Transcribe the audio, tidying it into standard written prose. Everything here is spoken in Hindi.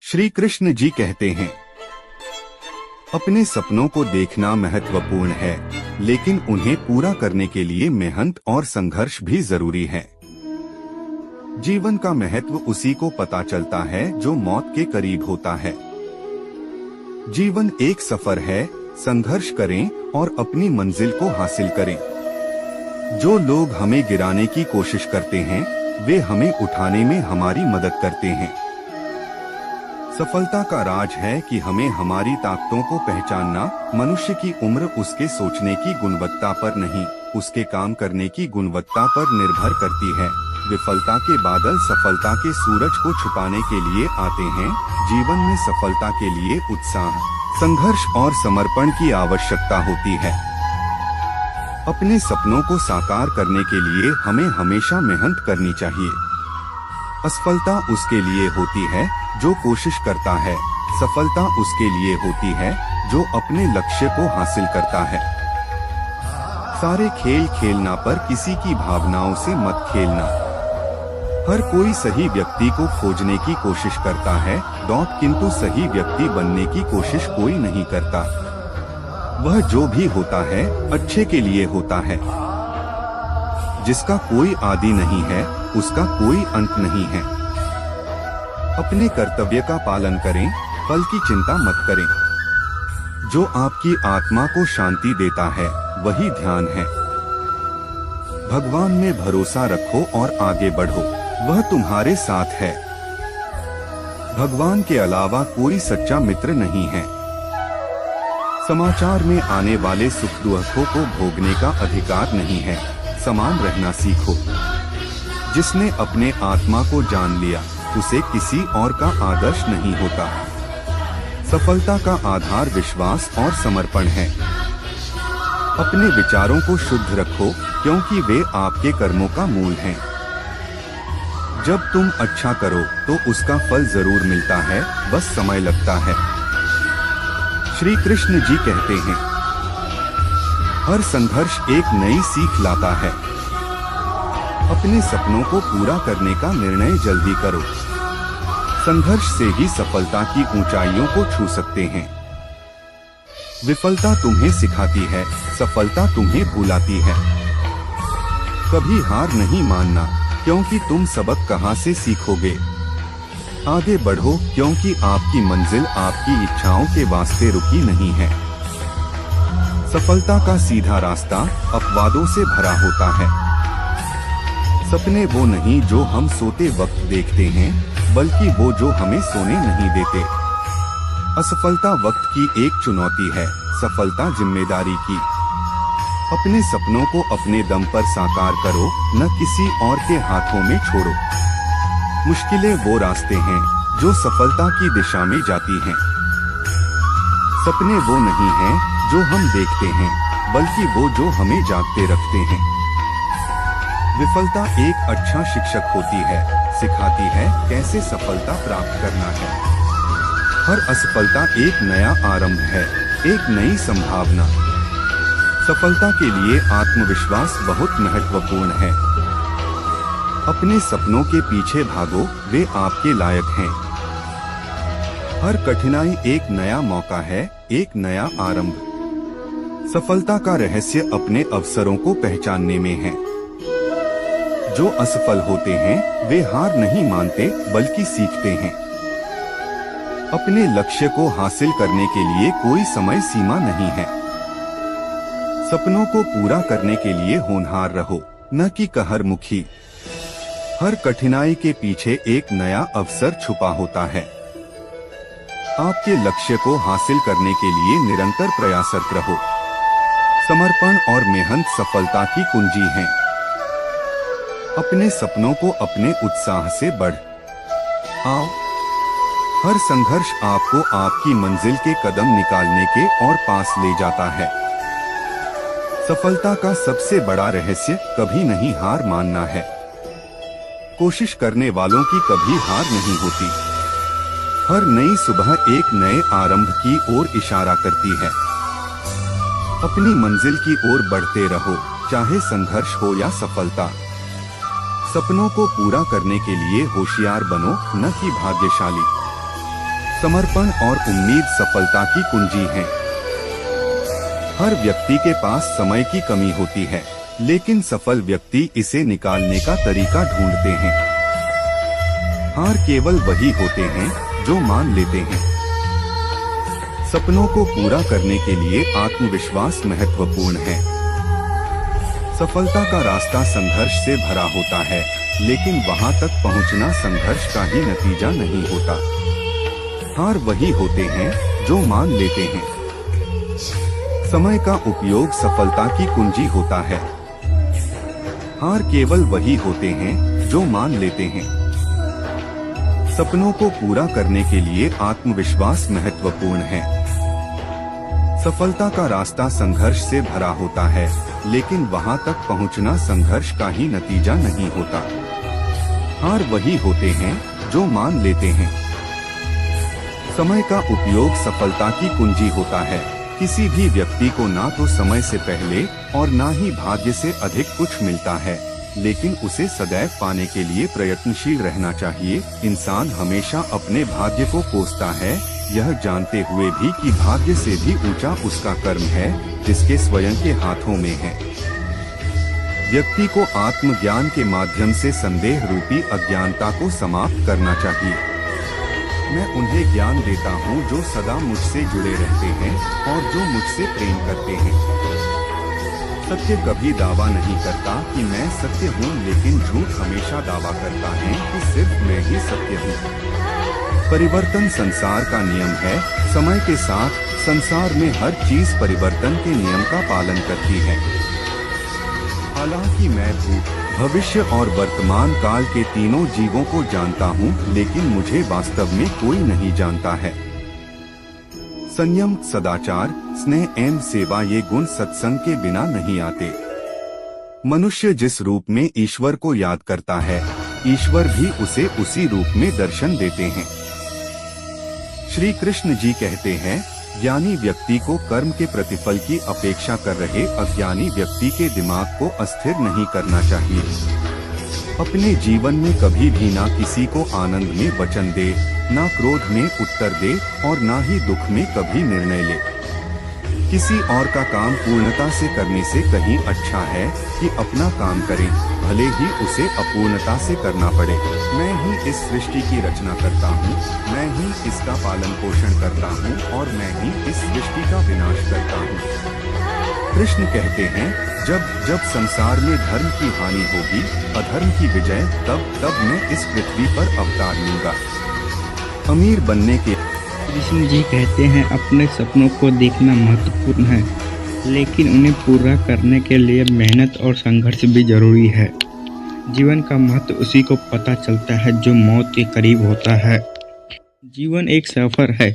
श्री कृष्ण जी कहते हैं, अपने सपनों को देखना महत्वपूर्ण है, लेकिन उन्हें पूरा करने के लिए मेहनत और संघर्ष भी जरूरी है। जीवन का महत्व उसी को पता चलता है जो मौत के करीब होता है। जीवन एक सफर है, संघर्ष करें और अपनी मंजिल को हासिल करें। जो लोग हमें गिराने की कोशिश करते हैं, वे हमें उठाने में हमारी मदद करते हैं। सफलता का राज है कि हमें हमारी ताकतों को पहचानना। मनुष्य की उम्र उसके सोचने की गुणवत्ता पर नहीं, उसके काम करने की गुणवत्ता पर निर्भर करती है। विफलता के बादल सफलता के सूरज को छुपाने के लिए आते हैं। जीवन में सफलता के लिए उत्साह, संघर्ष और समर्पण की आवश्यकता होती है। अपने सपनों को साकार करने के लिए हमें हमेशा मेहनत करनी चाहिए। असफलता उसके लिए होती है जो कोशिश करता है, सफलता उसके लिए होती है जो अपने लक्ष्य को हासिल करता है। सारे खेल खेलना पर किसी की भावनाओं से मत खेलना। हर कोई सही व्यक्ति को खोजने की कोशिश करता है, किंतु सही व्यक्ति बनने की कोशिश कोई नहीं करता। वह जो भी होता है अच्छे के लिए होता है। जिसका कोई आदि नहीं है, उसका कोई अंत नहीं है। अपने कर्तव्य का पालन करें, फल की चिंता मत करें। जो आपकी आत्मा को शांति देता है वही ध्यान है। भगवान में भरोसा रखो और आगे बढ़ो, वह तुम्हारे साथ है। भगवान के अलावा कोई सच्चा मित्र नहीं है। समाचार में आने वाले सुख दुखों को भोगने का अधिकार नहीं है। समान रहना सीखो। जिसने अपने आत्मा को जान लिया, उसे किसी और का आदर्श नहीं होता। सफलता का आधार विश्वास और समर्पण है। अपने विचारों को शुद्ध रखो, क्योंकि वे आपके कर्मों का मूल हैं। जब तुम अच्छा करो तो उसका फल जरूर मिलता है, बस समय लगता है। श्री कृष्ण जी कहते हैं, हर संघर्ष एक नई सीख लाता है। अपने सपनों को पूरा करने का निर्णय जल्दी करो। संघर्ष से ही सफलता की ऊंचाइयों को छू सकते हैं। विफलता तुम्हें सिखाती है, सफलता तुम्हें भुलाती है। कभी हार नहीं मानना, क्योंकि तुम सबक कहां से सीखोगे। आगे बढ़ो, क्योंकि आपकी मंजिल आपकी इच्छाओं के वास्ते रुकी नहीं है। सफलता का सीधा रास्ता अपवादों से भरा होता है। सपने वो नहीं जो हम सोते वक्त देखते हैं, बल्कि वो जो हमें सोने नहीं देते। असफलता वक्त की एक चुनौती है, सफलता जिम्मेदारी की। अपने सपनों को अपने दम पर साकार करो, न किसी और के हाथों में छोड़ो। मुश्किलें वो रास्ते हैं जो सफलता की दिशा में जाती हैं। सपने वो नहीं हैं जो हम देखते हैं, बल्कि वो जो हमें जागते रखते हैं। विफलता एक अच्छा शिक्षक होती है, सिखाती है कैसे सफलता प्राप्त करना है। हर असफलता एक नया आरंभ है, एक नई संभावना। सफलता के लिए आत्मविश्वास बहुत महत्वपूर्ण है। अपने सपनों के पीछे भागो, वे आपके लायक हैं। हर कठिनाई एक नया मौका है, एक नया आरंभ। सफलता का रहस्य अपने अवसरों को पहचानने में है। जो असफल होते हैं वे हार नहीं मानते, बल्कि सीखते हैं। अपने लक्ष्य को हासिल करने के लिए कोई समय सीमा नहीं है। सपनों को पूरा करने के लिए होनहार रहो, न कि कहरमुखी। हर कठिनाई के पीछे एक नया अवसर छुपा होता है। आपके लक्ष्य को हासिल करने के लिए निरंतर प्रयासरत रहो। समर्पण और मेहनत सफलता की कुंजी हैं। अपने सपनों को अपने उत्साह से बढ़ आओ। हर संघर्ष आपको आपकी मंजिल के कदम निकालने के और पास ले जाता है। सफलता का सबसे बड़ा रहस्य कभी नहीं हार मानना है। कोशिश करने वालों की कभी हार नहीं होती। हर नई सुबह एक नए आरंभ की ओर इशारा करती है। अपनी मंजिल की ओर बढ़ते रहो, चाहे संघर्ष हो या सफलता। सपनों को पूरा करने के लिए होशियार बनो, न कि भाग्यशाली। समर्पण और उम्मीद सफलता की कुंजी हैं। हर व्यक्ति के पास समय की कमी होती है, लेकिन सफल व्यक्ति इसे निकालने का तरीका ढूंढते हैं। हार केवल वही होते हैं जो मान लेते हैं। सपनों को पूरा करने के लिए आत्मविश्वास महत्वपूर्ण है। सफलता का रास्ता संघर्ष से भरा होता है, लेकिन वहां तक पहुंचना संघर्ष का ही नतीजा नहीं होता। हार वही होते हैं जो मान लेते हैं। समय का उपयोग सफलता की कुंजी होता है। हार केवल वही होते हैं जो मान लेते हैं। सपनों को पूरा करने के लिए आत्मविश्वास महत्वपूर्ण है। सफलता का रास्ता संघर्ष से भरा होता है, लेकिन वहां तक पहुंचना संघर्ष का ही नतीजा नहीं होता। हार वही होते हैं जो मान लेते हैं। समय का उपयोग सफलता की कुंजी होता है। किसी भी व्यक्ति को ना तो समय से पहले और ना ही भाग्य से अधिक कुछ मिलता है, लेकिन उसे सदैव पाने के लिए प्रयत्नशील रहना चाहिए। इंसान हमेशा अपने भाग्य को कोसता है, यह जानते हुए भी कि भाग्य से भी ऊंचा उसका कर्म है, जिसके स्वयं के हाथों में है। व्यक्ति को आत्मज्ञान के माध्यम से संदेह रूपी अज्ञानता को समाप्त करना चाहिए। मैं उन्हें ज्ञान देता हूँ जो सदा मुझसे जुड़े रहते हैं और जो मुझसे प्रेम करते हैं। सत्य कभी दावा नहीं करता कि मैं सत्य हूँ, लेकिन झूठ हमेशा दावा करता है कि सिर्फ मैं ही सत्य हूँ। परिवर्तन संसार का नियम है। समय के साथ संसार में हर चीज परिवर्तन के नियम का पालन करती है। हालांकि मैं भूत, भविष्य और वर्तमान काल के तीनों जीवों को जानता हूँ, लेकिन मुझे वास्तव में कोई नहीं जानता है। संयम, सदाचार, स्नेह एवं सेवा ये गुण सत्संग के बिना नहीं आते। मनुष्य जिस रूप में ईश्वर को याद करता है, ईश्वर भी उसे उसी रूप में दर्शन देते हैं। श्री कृष्ण जी कहते हैं, ज्ञानी व्यक्ति को कर्म के प्रतिफल की अपेक्षा कर रहे अज्ञानी व्यक्ति के दिमाग को अस्थिर नहीं करना चाहिए। अपने जीवन में कभी भी ना किसी को आनंद में वचन दे, ना क्रोध में उत्तर दे और ना ही दुख में कभी निर्णय ले। किसी और का काम पूर्णता से करने से कहीं अच्छा है कि अपना काम करें, भले ही उसे अपूर्णता से करना पड़े। मैं ही इस सृष्टि की रचना करता हूँ, मैं ही इसका पालन पोषण करता हूँ और मैं ही इस सृष्टि का विनाश करता हूँ। कृष्ण कहते हैं, जब संसार में धर्म की हानि होगी, अधर्म की विजय, तब मैं इस पृथ्वी पर अवतार लूंगा। अमीर बनने के कृष्ण जी कहते हैं, अपने सपनों को देखना महत्वपूर्ण है, लेकिन उन्हें पूरा करने के लिए मेहनत और संघर्ष भी जरूरी है। जीवन का महत्व उसी को पता चलता है जो मौत के करीब होता है। जीवन एक सफर है,